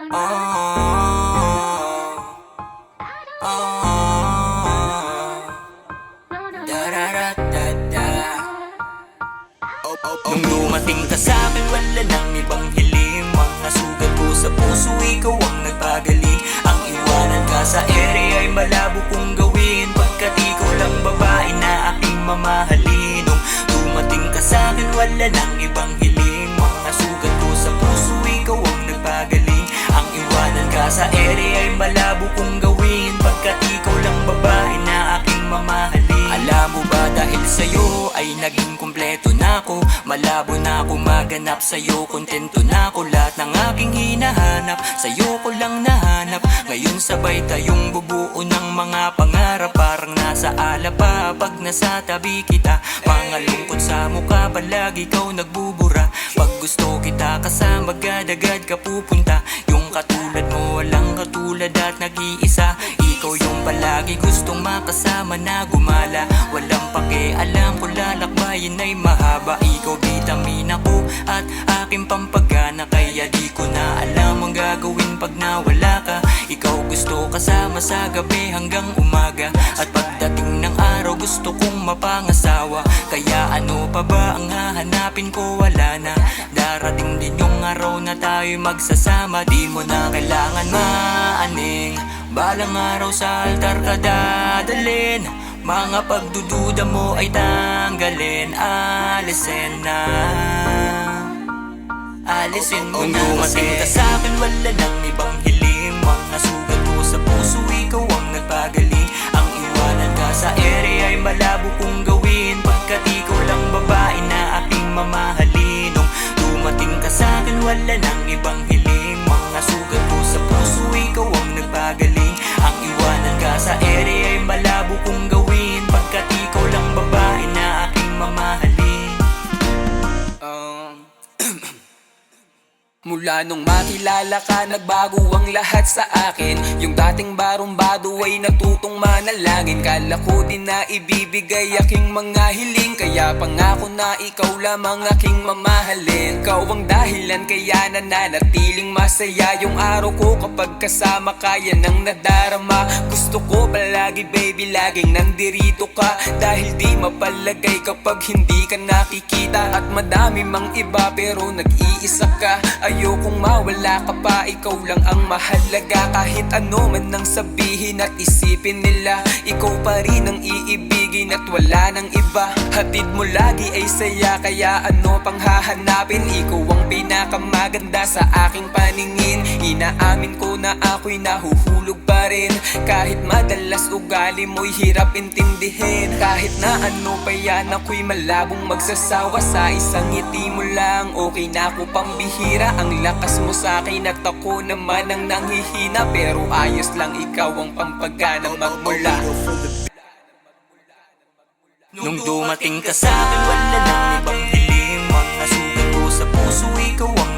Nung dumating ka sa'kin, wala nang ibang hiling. Mga sugat ko sa puso, ikaw ang nagpagaling. Ang iwanan ka sa ere ay malabo kong gawin, pagkat ikaw lang babae na aking mamahalin. Nung dumating ka sa'kin, wala nang ibang hiling. Mga sugat ko sa puso, ikaw ang nagpagaling. Ang iwanan ka sa ere ay malabo kong gawin, pagkat ikaw lang babae na aking mamahalin. Alam mo ba, dahil sa'yo ay naging kumpleto na ako. Malabo na ako maganap sa'yo, kontento na ako. Lahat ng aking hinahanap, sa'yo ko lang nahanap. Ngayon sabay tayong bubuo ng mga pangarap. Parang nasa ala pa pag nasa tabi kita. Mga lungkot sa mukha, palagi ikaw nagbubura. Pag gusto kita kasama, agad-agad ka pupunta. Yung katulad mo, walang katulad at nag-iisa. Ikaw yung palagi gustong makasama na gumala. Walang pakialam kung lalakbayin ay mahaba. Ikaw vitamina ko at aking pampagana, kaya di ko na alam ang gagawin pag nawala ka. Ikaw gusto kasama sa gabi hanggang umaga, at pagdating ng araw gusto kong mapangasawa. Kaya ano pa ba ang hahanapin ko? Wala na. Darating din yung araw na tayo magsasama. Di mo na kailangan maaning, balang araw sa altar ka dadalhin. Mga pagdududa mo ay tanggalin, alisin na. Alisin mo na. Nung dumating ka sa'kin, wala nang ibang hiling. Mga sugat ko sa puso, ikaw ang nagpagaling. Ang iwanan ka sa ere ay malabo kong gawin, pagkat ikaw lang babae na aking mamahalin. Nung dumating ka sa'kin, wala nang ibang hiling. Mga sugat ko sa puso, ikaw ang nagpagaling. Ang iwanan ka sa ere ay malabo kong gawin, pagkat ikaw lang babae na aking mamahalin. Mula nung makilala ka, nagbago ang lahat sa akin. Yung dating barumbado ay natutong manalangin. Kala ko din na ibibigay aking mga hiling, kaya pangako na ikaw lamang aking mamahalin. Ikaw ang dahilan kaya nananatiling masaya yung araw ko kapag kasama ka, yan ang nadarama. Gusto ko palagi baby, laging nandirito ka, dahil di mapalagay kapag hindi ka nakikita. At madami mang iba pero nag-iisa ka. Ayokong mawala ka pa, ikaw lang ang mahalaga. Kahit ano man nang sabihin at isipin nila, ikaw pa rin ang iibigin at wala nang iba. Hatid mo lagi ay saya, kaya ano pang hahanapin? Ikaw ang pinakamaganda sa aking paningin. Inaamin ko na ako'y nahuhulog pa rin, kahit madalas ugali mo'y hirap intindihin. Kahit na ano pa yan, ako'y malabong magsasawa. Sa isang ngiti mo lang, okay na ako pambihira. Ang lakas mo sa'kin at ako naman ang nanghihina, pero ayos lang, ikaw ang pampaganang magmula. Nung dumating ka sa'kin, wala nang ibang hiling. Mga sugat ko sa puso, ikaw ang